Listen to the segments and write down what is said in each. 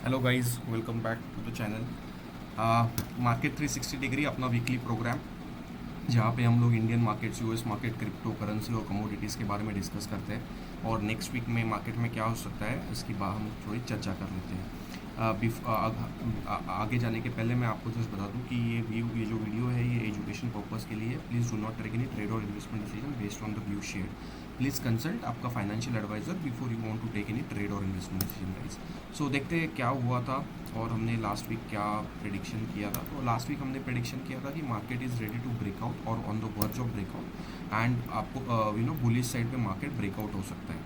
Hello guys, welcome back to the channel. Market 360 degree अपना weekly programme, जहाँ पे हम लोग Indian markets, US market, crypto currency और कमोडिटीज़ के बारे में डिस्कस करते हैं और नेक्स्ट वीक में मार्केट में क्या हो सकता है इसकी बात हम थोड़ी चर्चा कर लेते हैं। आगे जाने के पहले मैं आपको जस्ट बता दूं कि ये जो वीडियो है ये एजुकेशन पर्पस के लिए है। Please do not take any trade or investment decision based on the view share. Please consult आपका financial advisor before you want to take any trade or investment decision guys. So देखते हैं क्या हुआ था और हमने लास्ट वीक क्या prediction किया था। तो लास्ट वीक हमने प्रेडिक्शन किया था कि market is ready to break out और on the verge of breakout and आपको बुलिश साइड पे मार्केट ब्रेकआउट हो सकता है।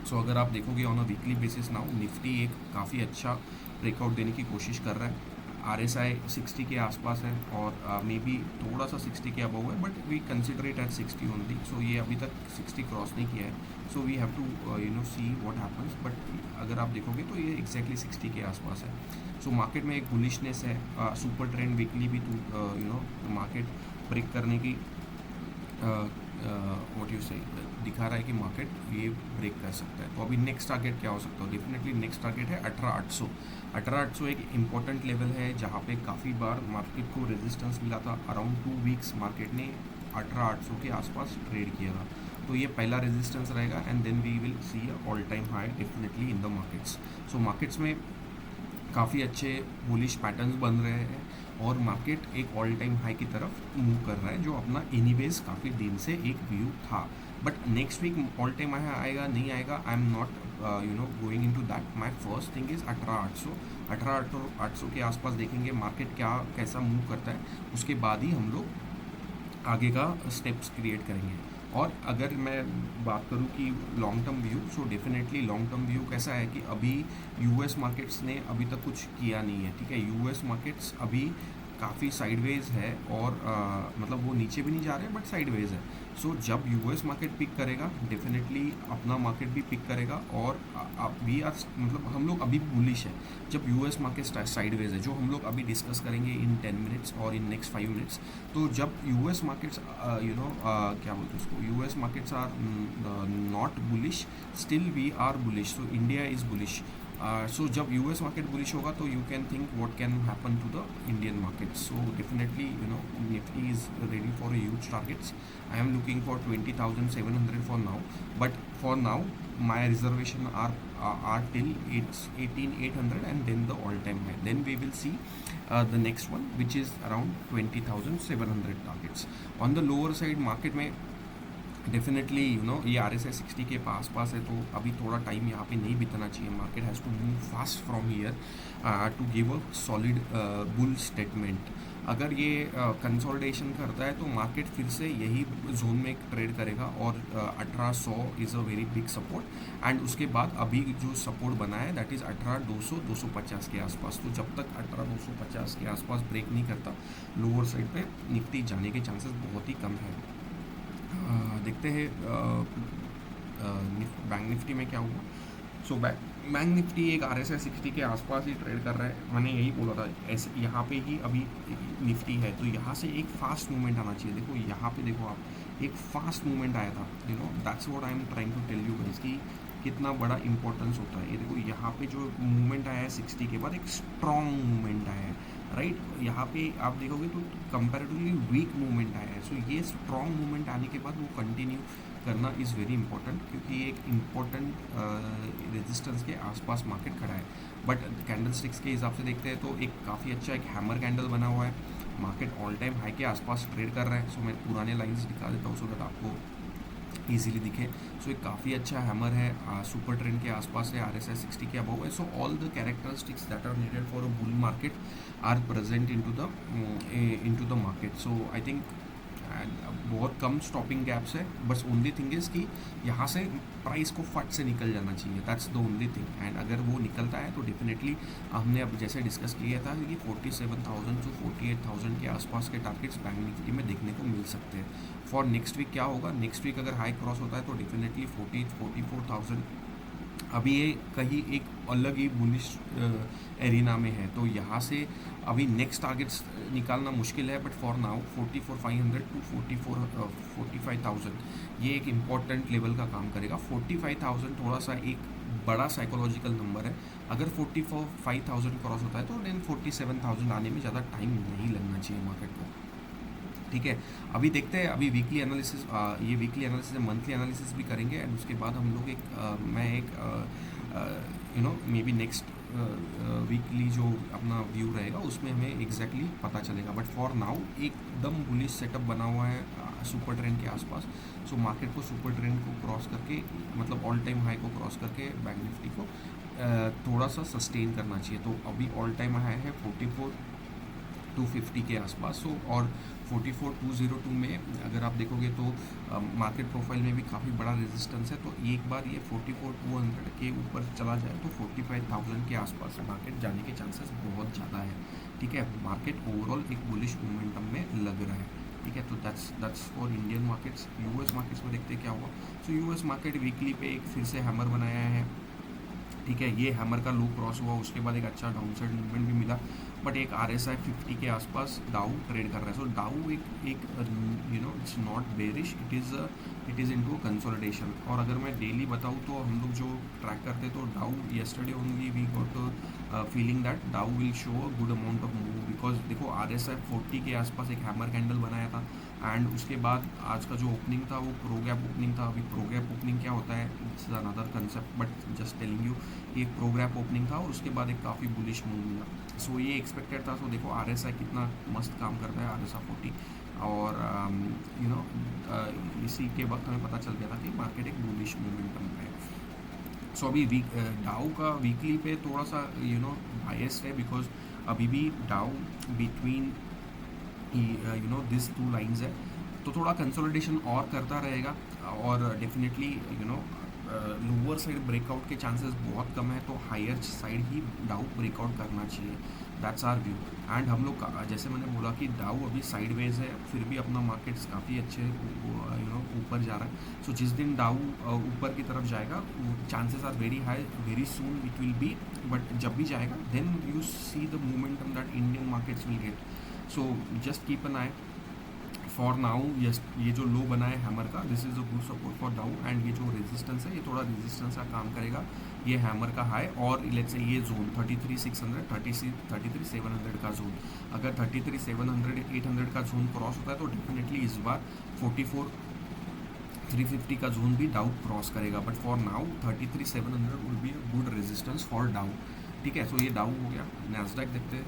सो अगर आप देखोगे on a weekly basis now Nifty एक काफ़ी अच्छा ब्रेकआउट देने की कोशिश कर रहा है। RSI 60 के आसपास है और मे बी थोड़ा सा 60 के अबव है, but we consider it at 60 only. So ये अभी तक 60 क्रॉस नहीं किया है। So we have to see what happens, but अगर आप देखोगे तो ये एग्जैक्टली 60 के आसपास है। सो मार्केट में एक बुलिशनेस है। सुपर ट्रेंड वीकली भी मार्केट ब्रेक करने की व्हाट यू से दिखा रहा है कि मार्केट ये ब्रेक कर सकता है। तो अभी नेक्स्ट टारगेट क्या हो सकता है? डेफिनेटली नेक्स्ट टारगेट है 18,800। 18,800 एक इंपॉर्टेंट लेवल है जहाँ पे काफ़ी बार मार्केट को रेजिस्टेंस मिला था। अराउंड 2 वीक्स मार्केट ने 18,800 के आसपास ट्रेड किया था। तो ये पहला रेजिस्टेंस रहेगा and then we will see a all time high definitely in the markets. So markets में काफ़ी अच्छे बुलिश पैटर्न्स बन रहे हैं और मार्केट एक ऑल टाइम हाई की तरफ मूव कर रहा है, जो अपना एनीवेज काफ़ी दिन से एक व्यू था। But next week all time high आएगा नहीं आएगा, I am not going into that. My first thing is 18,800। 18,800 के आसपास देखेंगे मार्केट क्या कैसा मूव करता है, उसके बाद ही हम लोग आगे का स्टेप्स क्रिएट करेंगे। और अगर मैं बात करूं कि long term view, so definitely long term view कैसा है कि अभी यूएस मार्केट्स ने अभी तक कुछ किया नहीं है। ठीक है, यूएस मार्केट्स अभी काफ़ी साइडवेज है और मतलब वो नीचे भी नहीं जा रहे हैं बट साइडवेज है। सो जब यूएस मार्केट पिक करेगा डेफिनेटली अपना मार्केट भी पिक करेगा और वी आर मतलब हम लोग अभी बुलिश है। जब यूएस मार्केट साइडवेज है, जो हम लोग अभी डिस्कस करेंगे इन 10 मिनट्स और इन नेक्स्ट 5 मिनट्स। तो जब यूएस मार्केट्स क्या बोलते हैं उसको, US markets are not bullish, still we are bullish, so India is bullish. So जब यूएस मार्केट बुलिश होगा तो you can think what can happen to the Indian market. So definitely Nifty is ready for huge targets. I am looking for 20,700 for now, but for now my reservation are till 18,800 and then the all time high. Then we will see the next one which is around 20,700 targets. On the lower side market में definitely ये RSI 60 के पास पास है, तो अभी थोड़ा time यहाँ पे नहीं बिताना चाहिए। Market has to move fast from here to give a solid bull statement. अगर ये कंसोलिडेशन करता है तो मार्केट फिर से यही जोन में ट्रेड करेगा और 1800 is a very big support and उसके बाद अभी जो सपोर्ट बना है दैट इज़ 18,200 250 के आसपास। तो जब तक 18,250 के आसपास ब्रेक नहीं करता लोअर साइड पे निफ्टी जाने के चांसेस बहुत ही कम है। देखते हैं बैंक निफ्टी में क्या हुआ। सो बैंक निफ्टी एक RSI 60 के आसपास ही ट्रेड कर रहा है। मैंने यही बोला था ऐसे यहाँ पे ही अभी निफ्टी है, तो यहाँ से एक फास्ट मूवमेंट आना चाहिए। देखो यहाँ पे देखो आप, एक फास्ट मूवमेंट आया था। That's what I am trying to tell you guys कि कितना बड़ा इंपॉर्टेंस होता है। ये देखो यहाँ पे जो मूवमेंट आया है 60 के बाद, एक स्ट्रॉन्ग मूवमेंट आया है, राइट। यहाँ पे आप देखोगे तो कंपैरेटिवली वीक मूवमेंट आया है। सो ये स्ट्रॉन्ग मूवमेंट आने के बाद वो कंटिन्यू करना इज़ वेरी इंपॉर्टेंट, क्योंकि ये एक इम्पॉर्टेंट रेजिस्टेंस के आसपास मार्केट खड़ा है। बट कैंडल स्टिक्स के हिसाब से देखते हैं तो एक काफ़ी अच्छा एक हैमर कैंडल बना हुआ है। मार्केट ऑल टाइम हाई के आसपास ट्रेड कर रहा है। सो मैं पुराने लाइन्स दिखा देता हूँ सो दैट आपको ईजिली दिखे। सो एक काफ़ी अच्छा हैमर है, सुपर ट्रेंड के आसपास है, RSI 60 के अबव है। So all the characteristics that are needed for a bull market are present into the market. So I think बहुत कम स्टॉपिंग गैप्स है। बस ओनली थिंग इज़ कि यहाँ से प्राइस को फट से निकल जाना चाहिए, that's the only thing. And अगर वो निकलता है तो डेफिनेटली हमने अब जैसे डिस्कस किया था कि 47,000 to 48,000 के आसपास के टारगेट्स बैंक निफ्टी में देखने को मिल सकते हैं। फॉर नेक्स्ट वीक क्या होगा, नेक्स्ट वीक अगर हाई क्रॉस होता है तो डेफिनेटली 44,000 अभी ये कहीं एक अलग ही बुलिश एरिना में है। तो यहाँ से अभी नेक्स्ट टारगेट्स निकालना मुश्किल है, बट फॉर नाउ 44,500 टू 45,000 ये एक इम्पॉर्टेंट लेवल का काम करेगा। 45,000 थोड़ा सा एक बड़ा साइकोलॉजिकल नंबर है। अगर 45,000 क्रॉस होता है तो देन 47,000 आने में ज़्यादा टाइम नहीं लगना चाहिए मार्केट को। ठीक है, अभी देखते हैं, अभी वीकली एनालिसिस, ये वीकली एनालिसिस मंथली एनालिसिस भी करेंगे एंड उसके बाद हम लोग मैं एक मे बी नेक्स्ट वीकली जो अपना व्यू रहेगा उसमें हमें एग्जैक्टली पता चलेगा। बट फॉर नाउ एकदम बुलिश सेटअप बना हुआ है सुपर ट्रेंड के आसपास। सो मार्केट को सुपर ट्रेंड को क्रॉस करके, मतलब ऑल टाइम हाई को क्रॉस करके बैंक निफ्टी को थोड़ा सा सस्टेन करना चाहिए। तो अभी ऑल टाइम हाई है 44,250 के आसपास। सो और 44,202 में अगर आप देखोगे तो मार्केट प्रोफाइल में भी काफ़ी बड़ा रेजिस्टेंस है। तो एक बार ये 44,200 के ऊपर चला जाए तो 45,000 के आसपास मार्केट जाने के चांसेस बहुत ज़्यादा है। ठीक है, मार्केट ओवरऑल एक बुलिश मोमेंटम में लग रहा है। ठीक है, तो that's for Indian markets. US markets में देखते क्या हुआ। सो यूएस मार्केट वीकली पे एक फिर से हैमर बनाया है। ठीक है, ये हैमर का लो क्रॉस हुआ, उसके बाद एक अच्छा डाउनसाइड मूवमेंट भी मिला। बट एक RSI 50 के आसपास डाउ ट्रेड कर रहा है। सो डाउ एक it's not bearish, it is into consolidation. और अगर मैं डेली बताऊँ तो हम लोग जो ट्रैक करते तो Dow yesterday only we got feeling that Dow will show a good amount of move, because देखो RSI 40 के आसपास एक हैमर कैंडल बनाया था एंड उसके बाद आज का जो ओपनिंग था वो प्रो गैप ओपनिंग था। अभी प्रो गैप ओपनिंग क्या होता है, it's another concept, but just telling you एक प्रो गैप ओपनिंग था और उसके बाद एक काफ़ी बुलिश मूव मिला। सो ये एक्सपेक्टेड था। सो देखो RSI कितना मस्त काम करता है, RSI 40, और इसी के वक्त हमें पता चल गया था कि मार्केट एक बुलिश मोमेंटम पे है। सो अभी डाउ का वीकली पे थोड़ा सा बायस्ड है, बिकॉज अभी भी डाउ बिटवीन दिस टू लाइंस है। तो थोड़ा कंसोलिडेशन और करता रहेगा और डेफिनेटली लोअर साइड ब्रेकआउट के चांसेस बहुत कम है। तो हायर साइड ही डाउ ब्रेकआउट करना चाहिए, दैट्स आर व्यू। एंड हम लोग जैसे मैंने बोला कि डाउ अभी साइडवेज है, फिर भी अपना मार्केट्स काफ़ी अच्छे ऊपर जा रहा है। सो जिस दिन डाउ ऊपर की तरफ जाएगा chances are very high, very soon it will be, but जब भी जाएगा then you see the momentum that Indian markets will get. So just keep an eye for now. ये जो लो बना है हैमर का, this is a good support for Dow. And ये जो रेजिस्टेंस है ये थोड़ा रेजिस्टेंस का काम करेगा, ये हैमर का हाई और लेट्स से ये जोन 33,600 33,700 का जोन। अगर 33,700 800 का जोन क्रॉस होता है तो डेफिनेटली इस बार 44,350 का जोन भी डाउ क्रॉस करेगा। But for now 33,700 will be a good resistance for डाउ। ठीक है, सो ये डाउ हो गया। नैस्डैक देखते हैं।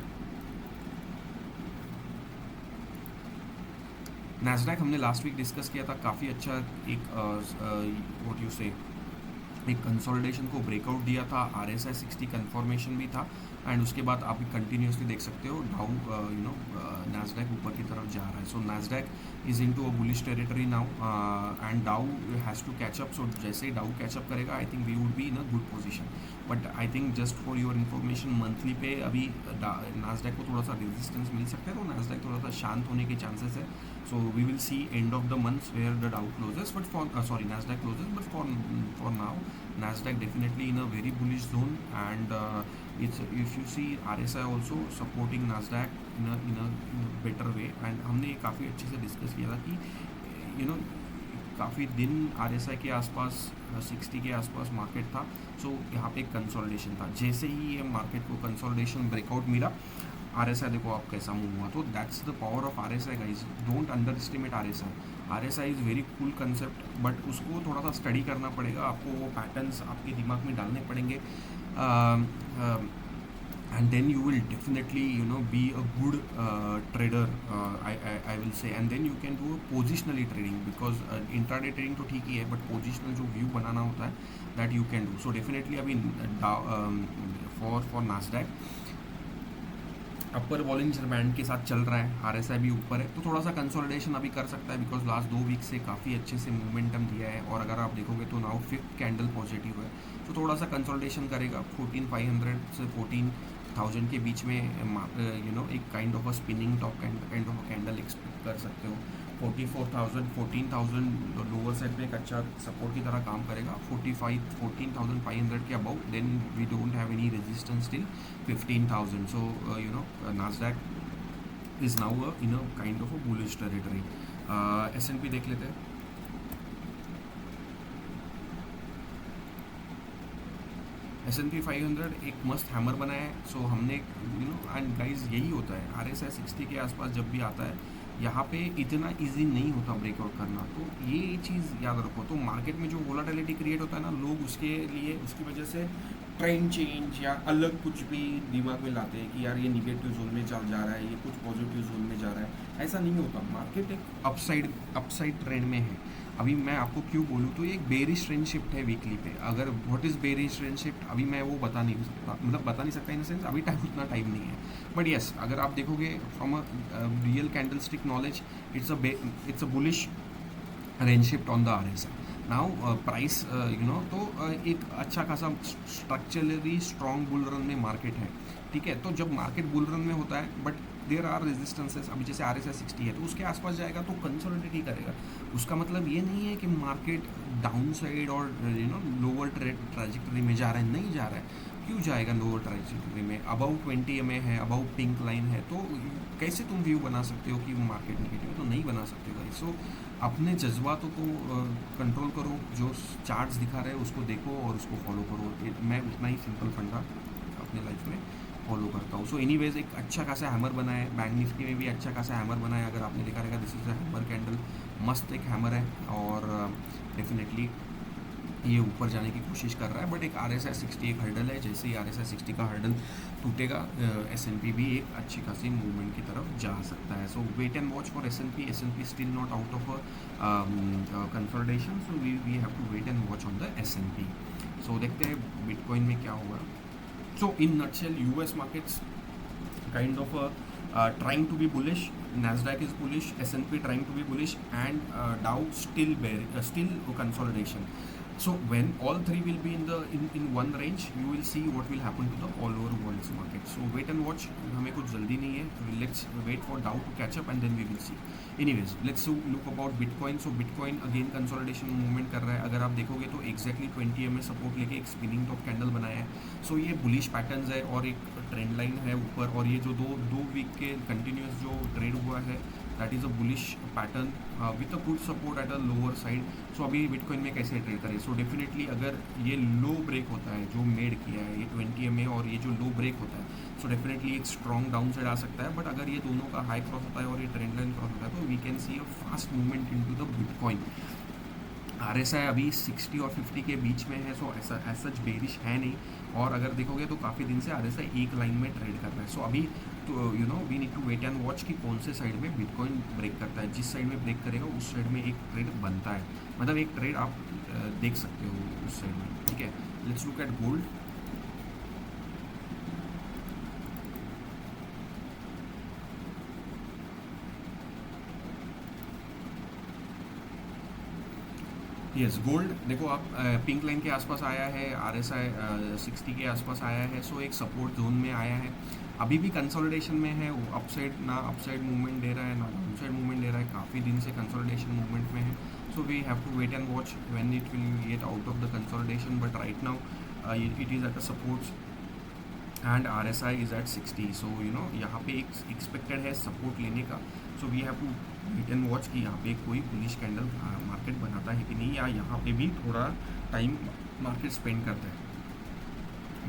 नैस्डैक हमने लास्ट वीक डिस्कस किया था, काफ़ी अच्छा एक व्हाट यू से एक कंसोलिडेशन को ब्रेकआउट दिया था, RSI 60 कंफर्मेशन भी था एंड उसके बाद आप कंटिन्यूसली देख सकते हो डाउ नैस्डैक ऊपर की तरफ जा रहा है। So Nasdaq is into a bullish territory now and Dow has to catch up. So जैसे ही डाउ कैच अप करेगा I think we would be in a good position. But I think just for your information monthly पे अभी Nasdaq को थोड़ा सा resistance मिल सकता है, तो नैस्डैक थोड़ा सा शांत होने के चांसेस है। So we will see end of the month where the Dow closes, but for Nasdaq closes, but for now Nasdaq definitely in a very bullish zone, and it's if you see RSI also supporting Nasdaq in a better way, and हमने ये काफ़ी अच्छे से discuss किया था कि काफ़ी दिन RSI के आसपास 60 के आसपास मार्केट था। सो यहाँ पे एक कंसोलिडेशन था, जैसे ही ये मार्केट को कंसोलिडेशन ब्रेकआउट मिला RSI देखो आप कैसा मूव हुआ। तो that's the power of RSI guys, don't under estimate RSI। RSI is very cool concept, but उसको थोड़ा सा स्टडी करना पड़ेगा, आपको वो पैटर्न्स आपके दिमाग में डालने पड़ेंगे and then you will definitely be a good trader, I will say, and then you can do a positionally trading, because intraday trading तो ठीक ही है, but positional जो व्यू बनाना होता है that you can do. So definitely अभी for Nasdaq upper वॉलिंजर band के साथ चल रहा है, RSI भी ऊपर है, तो थोड़ा सा कंसोलिडेशन अभी कर सकता है, बिकॉज लास्ट 2 वीक से काफ़ी अच्छे से मोमेंटम दिया है। और अगर आप देखोगे तो नाउ 5th कैंडल पॉजिटिव है, तो थोड़ा सा कंसोलिडेशन करेगा 14,500 से 14,000 के बीच में एक kind of a spinning top kind of a candle expect कर सकते हो। 44,000 14,000 लोअर साइड में एक अच्छा सपोर्ट की तरह काम करेगा। 14,500 के above then we don't have any resistance till 15,000। So Nasdaq is now in a kind of a bullish territory. S&P देख लेते हैं। S&P 500 एक मस्त हैमर बनाया है। सो हमने एंड गाइस यही होता है, RSI 60 के आसपास जब भी आता है यहाँ पे इतना इजी नहीं होता ब्रेकआउट करना। तो ये चीज़ याद रखो। तो मार्केट में जो वोलाटिलिटी क्रिएट होता है ना, लोग उसके लिए उसकी वजह से ट्रेंड चेंज या अलग कुछ भी दिमाग में लाते हैं कि यार ये निगेटिव जोन में चल जा रहा है, ये कुछ पॉजिटिव जोन में जा रहा है। ऐसा नहीं होता। मार्केट एक अपसाइड ट्रेंड में है। अभी मैं आपको क्यों बोलूँ, तो ये एक बेरिश ट्रेंड शिफ्ट है वीकली पे। अगर what is bearish trend shift अभी मैं वो बता नहीं सकता, मतलब बता नहीं सकता इन द सेंस अभी टाइम उतना टाइम नहीं है। बट येस, अगर आप देखोगे from a real candlestick knowledge, it's a bullish range shift on the RSI now price तो एक अच्छा खासा स्ट्रक्चरली स्ट्रॉन्ग बुल रन में मार्केट है। ठीक है, तो जब मार्केट बुल रन में होता है बट देर आर रेजिस्टेंसेस, अभी जैसे RSI 60 है तो उसके आसपास जाएगा तो कंसोलिडेट ही करेगा। उसका मतलब ये नहीं है कि मार्केट डाउन साइड और लोअर ट्रेजेक्टरी में जा रहा है, नहीं जा रहा है। क्यों जाएगा लोअर ट्रेजेक्टरी में? अबाउ 20 MA है, अबाउ पिंक लाइन है, तो कैसे तुम व्यू बना सकते हो कि मार्केट नेगेटिव है? तो नहीं बना सकते भाई। सो अपने जज्बातों को कंट्रोल करो, जो चार्ट्स दिखा रहे हैं उसको देखो और उसको फॉलो करो। मैं उतना ही सिंपल फंडा अपने लाइफ में फॉलो करता हूँ। सो एनीवेज एक अच्छा खासा हैमर बना है, बैंक निफ्टी में भी अच्छा खासा हैमर बना है। अगर आपने देखा रहेगा, this is a hammer candle, मस्त एक हैमर है और डेफिनेटली ये ऊपर जाने की कोशिश कर रहा है। बट एक RSI 60 एक हर्डल है, जैसे ही RSI 60 का हर्डल टूटेगा S&P भी एक अच्छी खासी मूवमेंट की तरफ जा सकता है। So wait and watch for S&P still not out of consolidation, so we have to wait and watch on the S&P। So देखते हैं बिटकॉइन में क्या होगा। सो इन नटशेल US मार्केट्स kind of trying to be bullish. Nasdaq is bullish, S&P trying to be bullish, and Dow still consolidation. So when all three will be in one range, you will see what will happen to the all over world's market. So wait and watch. हमें कुछ जल्दी नहीं है. Let's wait for Dow to catch up and then we will see. Anyways, let's look about Bitcoin. So Bitcoin again consolidation movement कर रहा है. अगर आप देखोगे तो exactly 20 MA सपोर्ट लेके एक स्पिनिंग टॉप कैंडल बनाया है. So ये बुलिश पैटर्न्स है और एक ट्रेंड लाइन है ऊपर, और ये जो दो वीक के कंटिन्यूस जो ट्रेड हुआ है that is a bullish pattern with a good support at a lower side. So अभी बिटकॉइन में कैसे ट्रेड करें? सो डेफिनेटली अगर ये लो ब्रेक होता है जो मेड किया है ये 20 MA और ये जो लो ब्रेक होता है, सो डेफिनेटली एक स्ट्रॉन्ग डाउन साइड आ सकता है। बट अगर ये दोनों का हाई क्रॉस होता है और ये ट्रेंड लाइन क्रॉस होता है तो we can see a fast movement in to the bitcoin. RSI अभी 60 और 50 के बीच में है, सो ऐसा सच बेरिश है नहीं। और अगर देखोगे तो काफ़ी दिन से RSI एक लाइन में ट्रेड कर रहा है। सो अभी तो we need to wait and watch कि कौन से साइड में बिटकॉइन ब्रेक करता है। जिस साइड में ब्रेक करेगा उस साइड में एक ट्रेड बनता है, मतलब एक ट्रेड आप देख सकते हो उस साइड में। ठीक है, let's look at gold. Yes, gold देखो आप पिंक लाइन के आसपास आया है, RSI 60 के आसपास आया है। सो एक सपोर्ट जोन में आया है, अभी भी कंसोलिडेशन में है। वो अपसाइड ना अपसाइड मूवमेंट दे रहा है ना डाउनसाइड मूवमेंट दे रहा है, काफ़ी दिन से कंसोलिडेशन मूवमेंट में है। So we have to wait and watch when it will get out of the consolidation. But right now it is at a support and RSI is at 60। So यहाँ पे एक एक्सपेक्टेड है support लेने का। So we have to wait and watch कि यहाँ पे कोई बुलिश कैंडल मार्केट बनाता है कि नहीं, या यहाँ पे भी थोड़ा टाइम मार्केट स्पेंड करता है।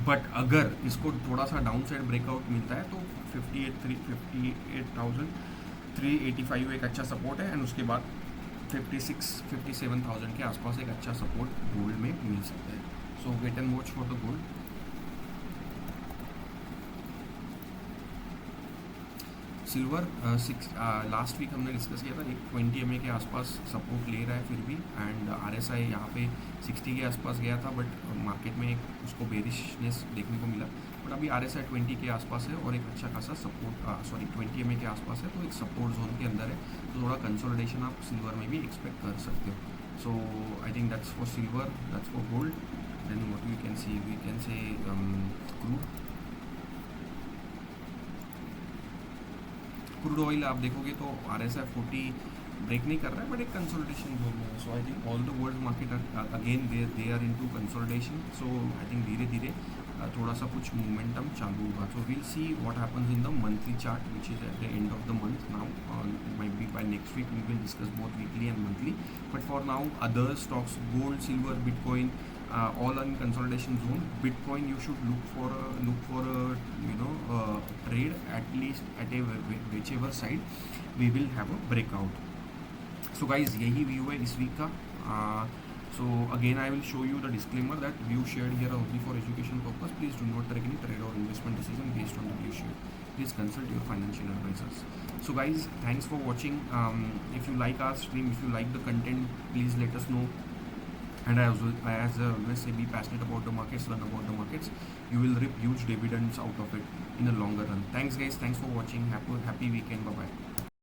बट अगर इसको थोड़ा सा डाउन साइड ब्रेकआउट मिलता है तो 58,385 एक अच्छा सपोर्ट है, एंड उसके बाद 57,000 के आसपास एक अच्छा सपोर्ट गोल्ड में मिल सकता है। So wait and watch for the gold. Silver last week हमने डिस्कस किया था, एक 20 MA के आसपास सपोर्ट ले रहा है फिर भी, एंड RSI यहाँ पे 60 के आसपास गया था बट मार्केट में एक उसको बेरिशनेस देखने को मिला। बट अभी RSI 20 के आसपास है और एक अच्छा खासा सपोर्ट 20 MA के आसपास है, तो एक सपोर्ट जोन के अंदर है। तो थोड़ा कंसोलिडेशन आप सिल्वर में भी एक्सपेक्ट कर सकते हो। So I think that's for silver, that's for gold. Then what we can say crude oil आप देखोगे तो RSI 40 ब्रेक नहीं कर रहा है बट एक कंसोलिडेशन जोन में है। So I think all the world market again they are into consolidation. So I think धीरे धीरे थोड़ा सा कुछ मोमेंटम चालू होगा। So will see what happens in the monthly chart which is at the end of the month now. Might be by next week we will discuss both weekly and monthly, but for now other stocks gold, silver, bitcoin, all in consolidation zone. Bitcoin, you should look for a trade at least at a whichever side we will have a breakout. So guys, यही view है इस week का. So again, I will show you the disclaimer that view shared here are only for education purpose. Please do not take any trade or investment decision based on the view shared. Please consult your financial advisors. So guys, thanks for watching. If you like our stream, if you like the content, please let us know. And as always say, be passionate about the markets, learn about the markets. You will reap huge dividends out of it in the longer run. Thanks guys, thanks for watching. Happy weekend. Bye bye.